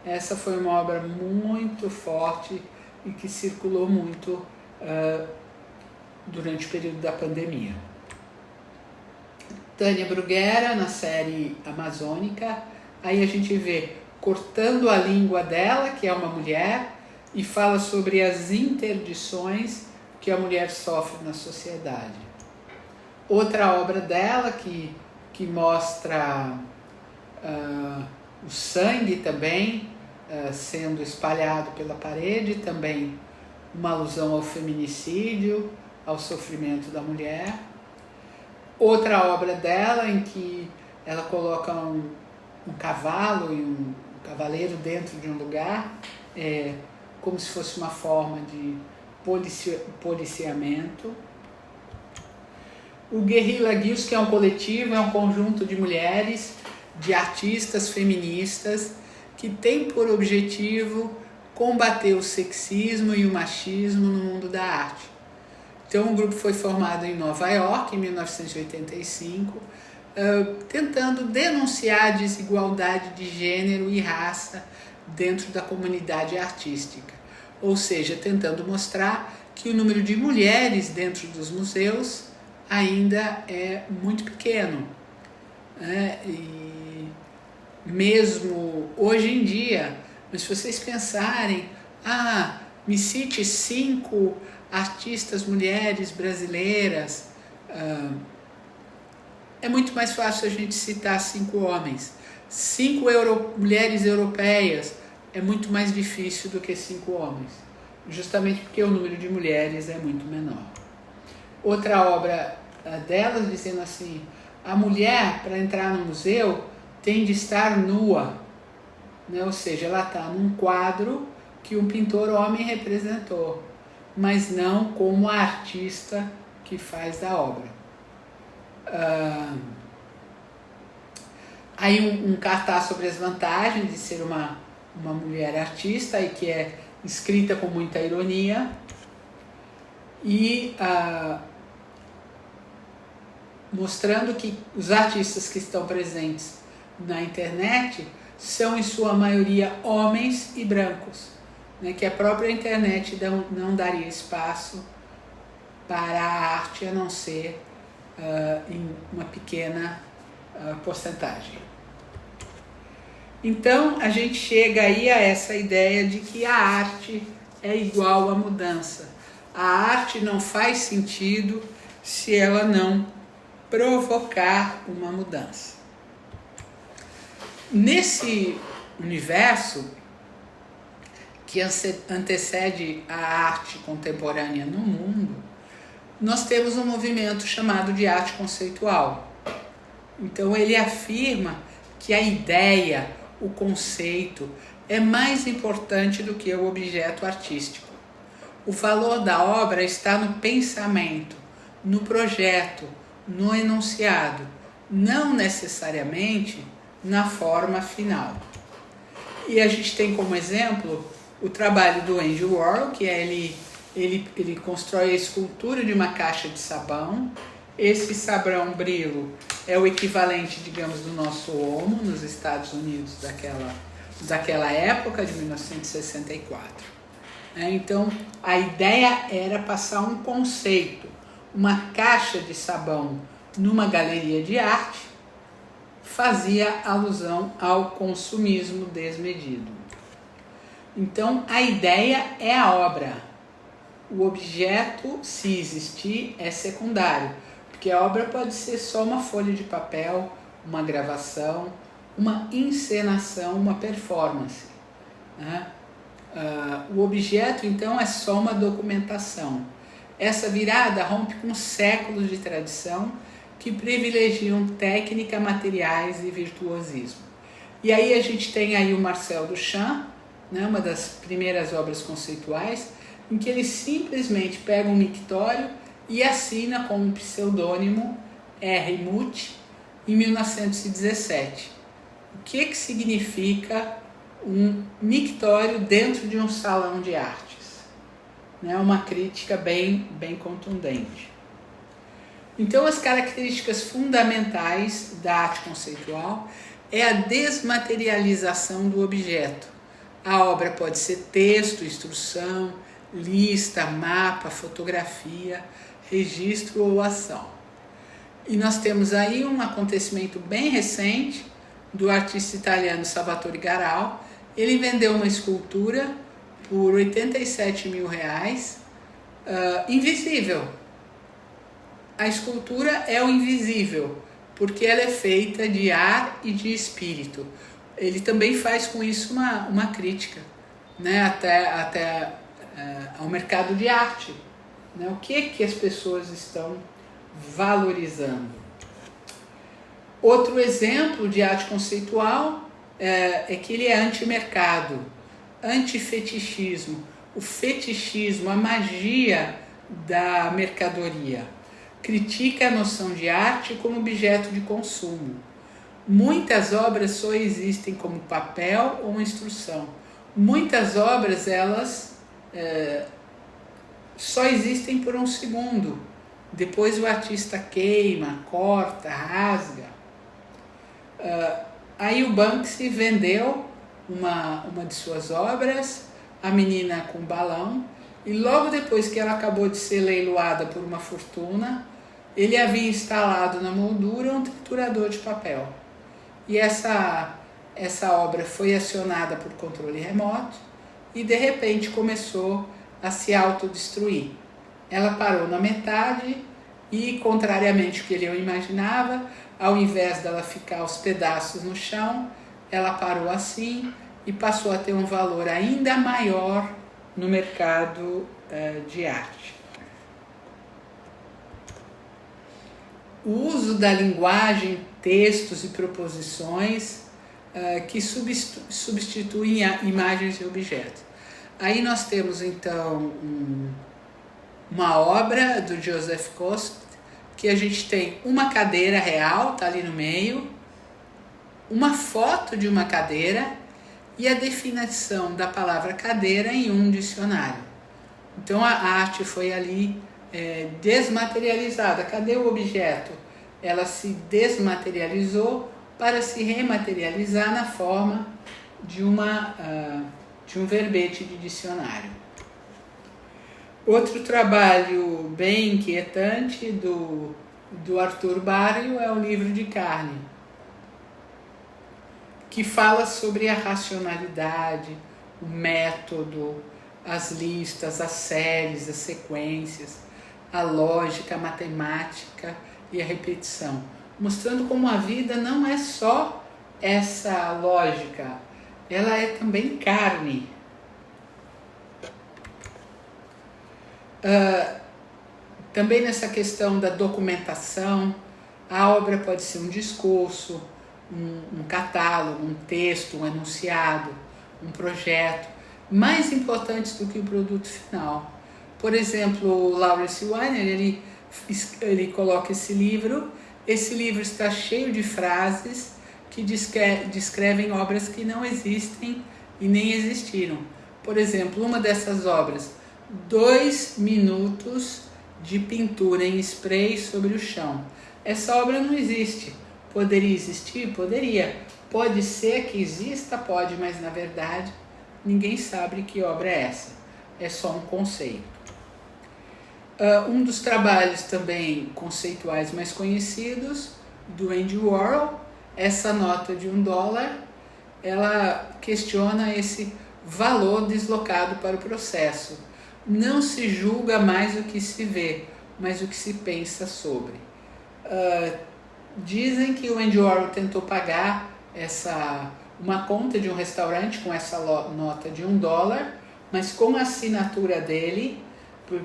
Essa foi uma obra muito forte e que circulou muito durante o período da pandemia. Tânia Bruguera, na série Amazônica, aí a gente vê cortando a língua dela, que é uma mulher, e fala sobre as interdições que a mulher sofre na sociedade. Outra obra dela que mostra o sangue também sendo espalhado pela parede, também uma alusão ao feminicídio, ao sofrimento da mulher. Outra obra dela em que ela coloca um cavalo e um cavaleiro dentro de um lugar, como se fosse uma forma de policiamento. O Guerrilla Girls, que é um coletivo, é um conjunto de mulheres, de artistas feministas, que tem por objetivo combater o sexismo e o machismo no mundo da arte. Então o grupo foi formado em Nova York, em 1985, tentando denunciar a desigualdade de gênero e raça dentro da comunidade artística. Ou seja, tentando mostrar que o número de mulheres dentro dos museus ainda é muito pequeno. E mesmo hoje em dia, mas se vocês pensarem, me cite 5 artistas mulheres brasileiras, é muito mais fácil a gente citar 5 homens. 5 mulheres europeias é muito mais difícil do que 5 homens, justamente porque o número de mulheres é muito menor. Outra obra delas dizendo assim, a mulher para entrar no museu tem de estar nua, né? Ou seja, ela está num quadro que um pintor homem representou, mas não como a artista que faz a obra. Aí um cartaz sobre as vantagens de ser uma mulher artista e que é escrita com muita ironia e mostrando que os artistas que estão presentes na internet são em sua maioria homens e brancos, né, que a própria internet não daria espaço para a arte a não ser em uma pequena porcentagem. Então a gente chega aí a essa ideia de que a arte é igual à mudança. A arte não faz sentido se ela não provocar uma mudança. Nesse universo que antecede a arte contemporânea no mundo, nós temos um movimento chamado de arte conceitual. Então ele afirma que a ideia, o conceito, é mais importante do que o objeto artístico. O valor da obra está no pensamento, no projeto, no enunciado, não necessariamente na forma final. E a gente tem como exemplo o trabalho do Andy Warhol, que é ele constrói a escultura de uma caixa de sabão. Esse sabão Brillo é o equivalente, digamos, do nosso Omo nos Estados Unidos daquela época, de 1964. Então, a ideia era passar um conceito, uma caixa de sabão numa galeria de arte, fazia alusão ao consumismo desmedido. Então, a ideia é a obra. O objeto, se existir, é secundário, porque a obra pode ser só uma folha de papel, uma gravação, uma encenação, uma performance, né? O objeto, então, é só uma documentação. Essa virada rompe com séculos de tradição que privilegiam técnica, materiais e virtuosismo. E aí a gente tem aí o Marcel Duchamp, né, uma das primeiras obras conceituais, em que ele simplesmente pega um mictório e assina com um pseudônimo R. Muth em 1917. O que significa um mictório dentro de um salão de artes? Né, uma crítica bem contundente. Então, as características fundamentais da arte conceitual é a desmaterialização do objeto. A obra pode ser texto, instrução, lista, mapa, fotografia, registro ou ação. E nós temos aí um acontecimento bem recente do artista italiano Salvatore Garau. Ele vendeu uma escultura por R$87 mil, invisível. A escultura é o invisível, porque ela é feita de ar e de espírito. Ele também faz com isso uma crítica, né, até ao mercado de arte, né, o que as pessoas estão valorizando. Outro exemplo de arte conceitual é que ele é anti-mercado, anti-fetichismo. O fetichismo, a magia da mercadoria. critica a noção de arte como objeto de consumo. Muitas obras só existem como papel ou instrução. Muitas obras, elas só existem por um segundo. Depois o artista queima, corta, rasga. Aí o Banksy vendeu uma de suas obras, A Menina com Balão, e logo depois que ela acabou de ser leiloada por uma fortuna, ele havia instalado na moldura um triturador de papel. E essa obra foi acionada por controle remoto e de repente começou a se autodestruir. Ela parou na metade e, contrariamente ao que ele imaginava, ao invés dela ficar aos pedaços no chão, ela parou assim e passou a ter um valor ainda maior no mercado de arte. O uso da linguagem, textos e proposições que substituem imagens e objetos. Aí nós temos então uma obra do Joseph Kost, que a gente tem uma cadeira real, tá ali no meio, uma foto de uma cadeira e a definição da palavra cadeira em um dicionário. Então a arte foi ali desmaterializada. Cadê o objeto? Ela se desmaterializou para se rematerializar na forma de um verbete de dicionário. Outro trabalho bem inquietante do Arthur Barrio é o Livro de Carne, que fala sobre a racionalidade, o método, as listas, as séries, as sequências, a lógica, a matemática e a repetição, mostrando como a vida não é só essa lógica, ela é também carne. Também nessa questão da documentação, a obra pode ser um discurso, um catálogo, um texto, um enunciado, um projeto, mais importantes do que o produto final. Por exemplo, o Lawrence Weiner, ele coloca esse livro está cheio de frases que descrevem obras que não existem e nem existiram. Por exemplo, uma dessas obras, 2 minutos de pintura em spray sobre o chão. Essa obra não existe. Poderia existir? Poderia. Pode ser que exista? Pode, mas na verdade ninguém sabe que obra é essa. É só um conceito. Um dos trabalhos também conceituais mais conhecidos, do Andy Warhol, essa nota de $1, ela questiona esse valor deslocado para o processo. Não se julga mais o que se vê, mas o que se pensa sobre. Dizem que o Andy Warhol tentou pagar uma conta de um restaurante com essa nota de $1, mas com a assinatura dele,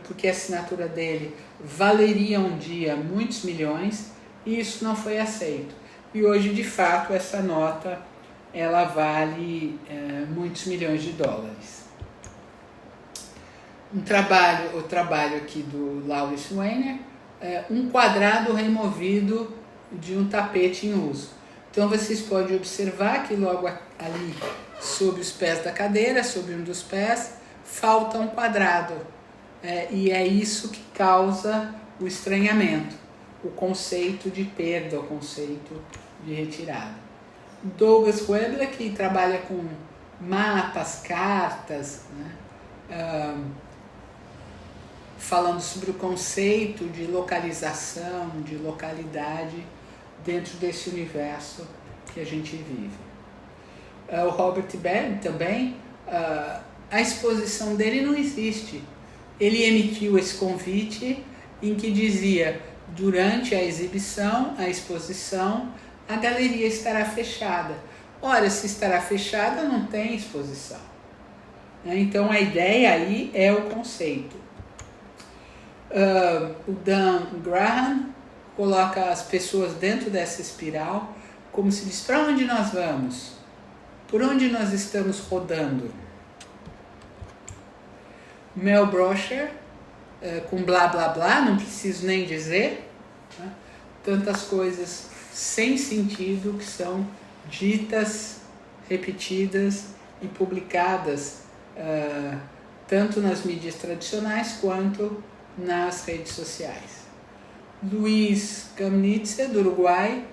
porque a assinatura dele valeria um dia muitos milhões, e isso não foi aceito. E hoje, de fato, essa nota ela vale muitos milhões de dólares. O trabalho aqui do Lawrence Weiner é um quadrado removido de um tapete em uso. Então vocês podem observar que logo ali, sob os pés da cadeira, sob um dos pés, falta um quadrado. E é isso que causa o estranhamento, o conceito de perda, o conceito de retirada. Douglas Weber, que trabalha com mapas, cartas, né? Falando sobre o conceito de localização, de localidade dentro desse universo que a gente vive. O Robert Berg também, a exposição dele não existe. Ele emitiu esse convite em que dizia: durante a exposição, a galeria estará fechada. Ora, se estará fechada, não tem exposição. Então a ideia aí é o conceito. O Dan Graham coloca as pessoas dentro dessa espiral, como se diz: para onde nós vamos? Por onde nós estamos rodando? Mel Brosher com blá blá blá, não preciso nem dizer, né? Tantas coisas sem sentido que são ditas, repetidas e publicadas tanto nas mídias tradicionais quanto nas redes sociais. Luiz Kamnitzer, do Uruguai,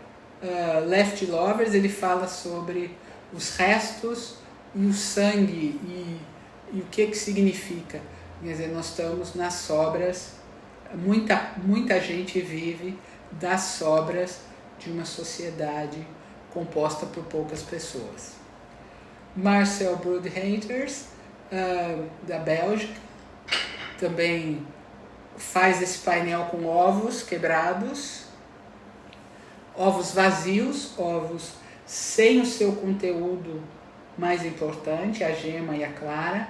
Left Lovers, ele fala sobre os restos e o sangue e o que significa. Quer dizer, nós estamos nas sobras, muita gente vive das sobras de uma sociedade composta por poucas pessoas. Marcel Broodhaters, da Bélgica, também faz esse painel com ovos quebrados, ovos vazios, ovos sem o seu conteúdo mais importante, a gema e a clara,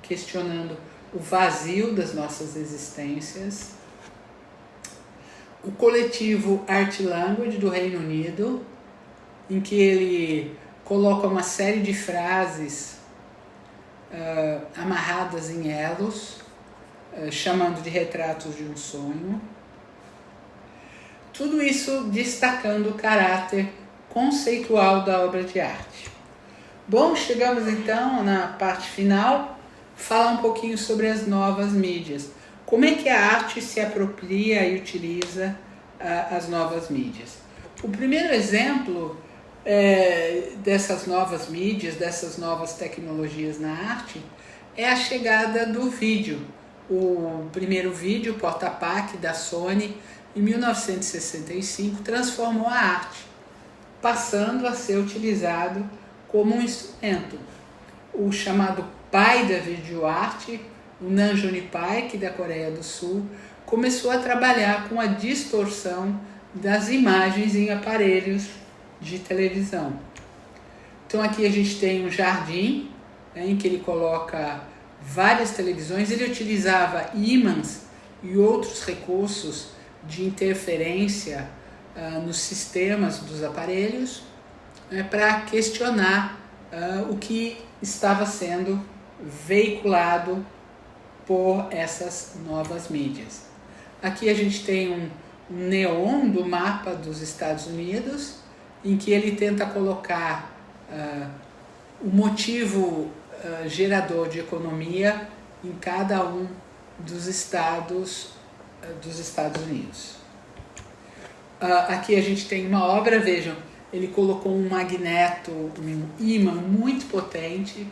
questionando o vazio das nossas existências. O coletivo Art Language do Reino Unido, em que ele coloca uma série de frases amarradas em elos, chamando de retratos de um sonho. Tudo isso destacando o caráter conceitual da obra de arte. Bom, chegamos então na parte final, falar um pouquinho sobre as novas mídias. Como é que a arte se apropria e utiliza as novas mídias? O primeiro exemplo dessas novas mídias, dessas novas tecnologias na arte, é a chegada do vídeo. O primeiro vídeo, Porta-Pac, da Sony, em 1965, transformou a arte, passando a ser utilizado como um instrumento. O chamado pai da videoarte, o Nam June Paik, da Coreia do Sul, começou a trabalhar com a distorção das imagens em aparelhos de televisão. Então aqui a gente tem um jardim, em que ele coloca várias televisões. Ele utilizava ímãs e outros recursos de interferência nos sistemas dos aparelhos para questionar o que estava sendo veiculado por essas novas mídias. Aqui a gente tem um neon do mapa dos Estados Unidos, em que ele tenta colocar o motivo gerador de economia em cada um dos estados Unidos. Aqui a gente tem uma obra, vejam, ele colocou um magneto, um ímã muito potente,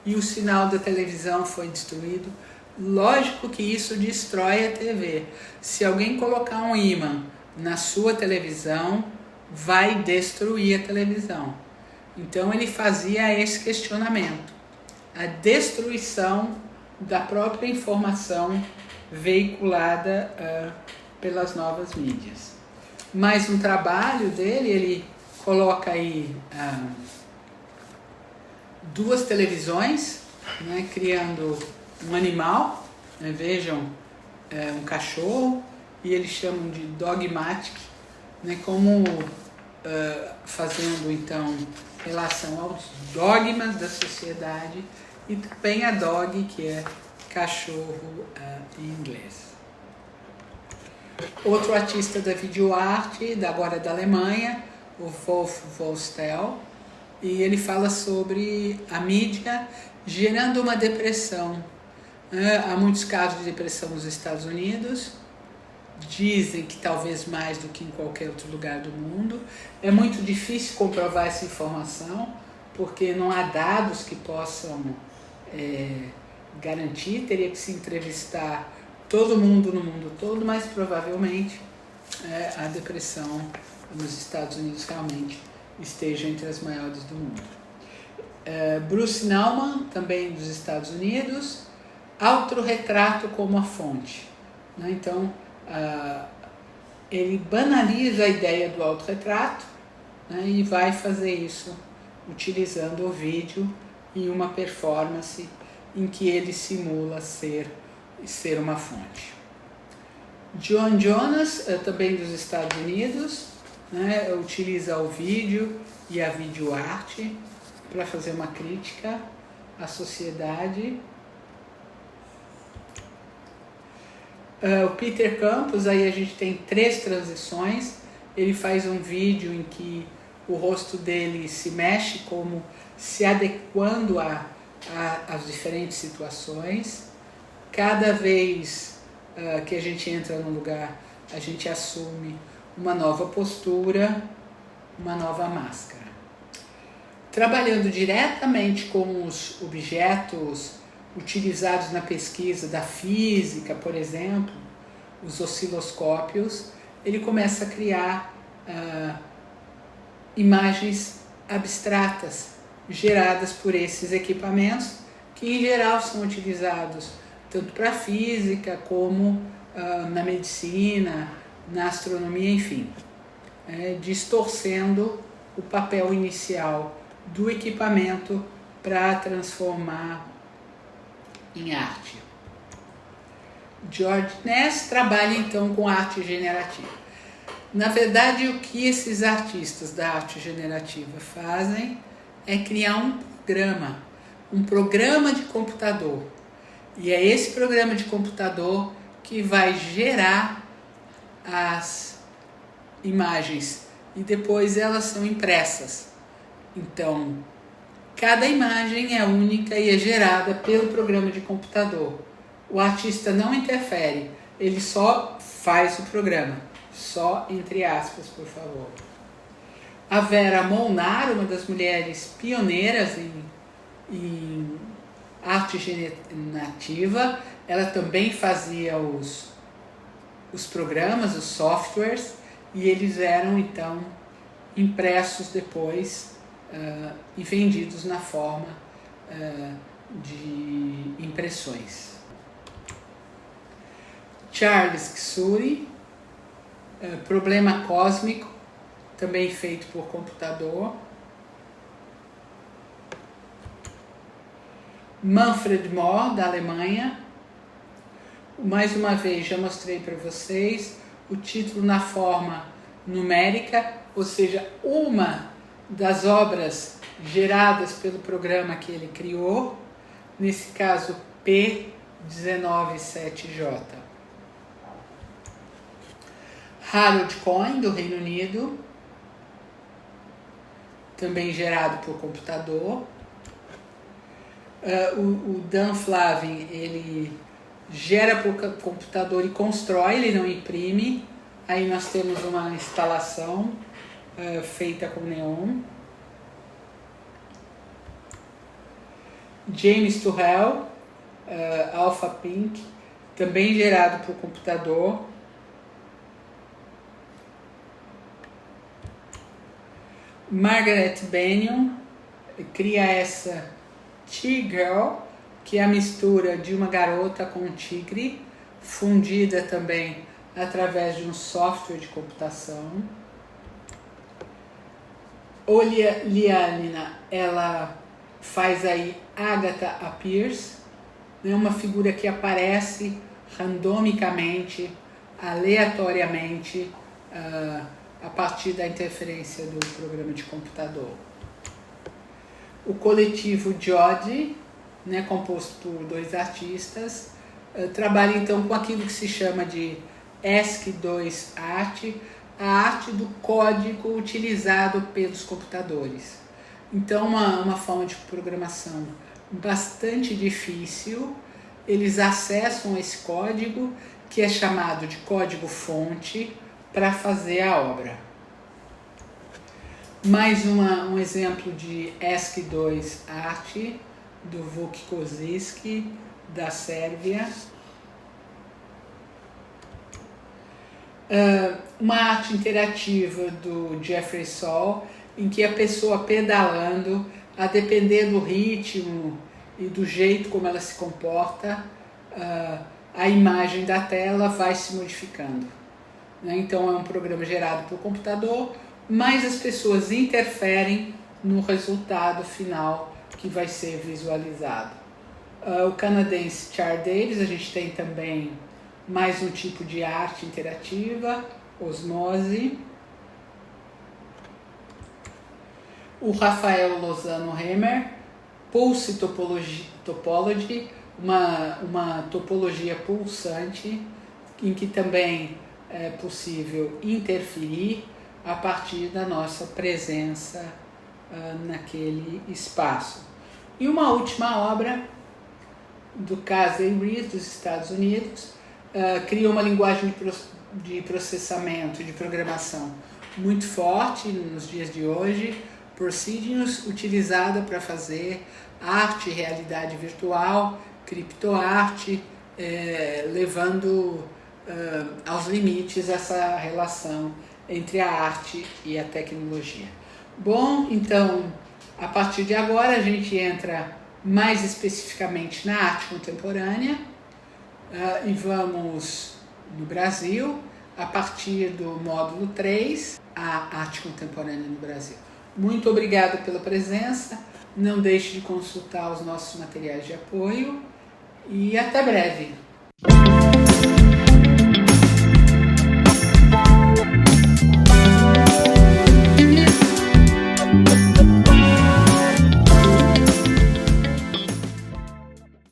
e o sinal da televisão foi destruído. Lógico que isso destrói a TV. Se alguém colocar um ímã na sua televisão, vai destruir a televisão. Então ele fazia esse questionamento, a destruição da própria informação veiculada pelas novas mídias. Mais um trabalho dele, ele coloca aí duas televisões, né, criando um animal, né, vejam, um cachorro, e eles chamam de dogmatic, né, como fazendo então relação aos dogmas da sociedade, e também a dog, que é cachorro em inglês. Outro artista da videoarte, agora da Alemanha, o Wolf Vostell, e ele fala sobre a mídia gerando uma depressão. Há muitos casos de depressão nos Estados Unidos, dizem que talvez mais do que em qualquer outro lugar do mundo. É muito difícil comprovar essa informação, porque não há dados que possam garantir, teria que se entrevistar todo mundo no mundo todo, mas provavelmente a depressão nos Estados Unidos realmente esteja entre as maiores do mundo. Bruce Nauman, também dos Estados Unidos, autorretrato como a fonte. Né? Então, ele banaliza a ideia do autorretrato, né, e vai fazer isso utilizando o vídeo e uma performance em que ele simula ser uma fonte. John Jonas, também dos Estados Unidos, né, utiliza o vídeo e a videoarte para fazer uma crítica à sociedade. O Peter Campos, aí a gente tem 3 transições. Ele faz um vídeo em que o rosto dele se mexe como se adequando às diferentes situações. Cada vez que a gente entra num lugar, a gente assume uma nova postura, uma nova máscara. Trabalhando diretamente com os objetos utilizados na pesquisa da física, por exemplo, os osciloscópios, ele começa a criar imagens abstratas geradas por esses equipamentos, que em geral são utilizados tanto para a física como na medicina, na astronomia, enfim, distorcendo o papel inicial do equipamento para transformar em arte. George Ness trabalha então com arte generativa. Na verdade, o que esses artistas da arte generativa fazem é criar um programa de computador. E é esse programa de computador que vai gerar as imagens e depois elas são impressas. Então, cada imagem é única e é gerada pelo programa de computador. O artista não interfere, ele só faz o programa. Só entre aspas, por favor. A Vera Molnar, uma das mulheres pioneiras em arte generativa, ela também fazia os programas, os softwares, e eles eram então impressos depois e vendidos na forma de impressões. Charles Ksuri, Problema Cósmico, também feito por computador. Manfred Mohr, da Alemanha. Mais uma vez, já mostrei para vocês o título na forma numérica, ou seja, uma das obras geradas pelo programa que ele criou, nesse caso P197J. Harold Cohen, do Reino Unido, também gerado por computador. O Dan Flavin, ele gera por computador e constrói, ele não imprime. Aí nós temos uma instalação feita com neon. James Turrell, Alpha Pink, também gerado por computador. Margaret Bennion cria essa T-Girl, que é a mistura de uma garota com um tigre, fundida também através de um software de computação. Olia Lianina, ela faz aí Agatha Appears, né, uma figura que aparece randomicamente, aleatoriamente, a partir da interferência do programa de computador. O coletivo Jodi, né, composto por 2 artistas, trabalha então com aquilo que se chama de ESC2 Art, a arte do código utilizado pelos computadores. Então, uma forma de programação bastante difícil. Eles acessam esse código, que é chamado de código-fonte, para fazer a obra. Mais um exemplo de ESC2 Art, do Vuk Koziski, da Sérvia. Uma arte interativa do Jeffrey Saul, em que a pessoa pedalando, a depender do ritmo e do jeito como ela se comporta, a imagem da tela vai se modificando. Então é um programa gerado por computador, mas as pessoas interferem no resultado final que vai ser visualizado. O canadense Charles Davis, a gente tem também mais um tipo de arte interativa, osmose. O Rafael Lozano Hemer, Pulse Topology, uma topologia pulsante, em que também é possível interferir a partir da nossa presença naquele espaço. E uma última obra do Casey Reed, dos Estados Unidos, criou uma linguagem de processamento, de programação muito forte nos dias de hoje, Procidius, utilizada para fazer arte, realidade virtual, criptoarte, levando aos limites essa relação entre a arte e a tecnologia. Bom, então, a partir de agora a gente entra mais especificamente na arte contemporânea e vamos no Brasil, a partir do módulo 3, a arte contemporânea no Brasil. Muito obrigada pela presença, não deixe de consultar os nossos materiais de apoio e até breve!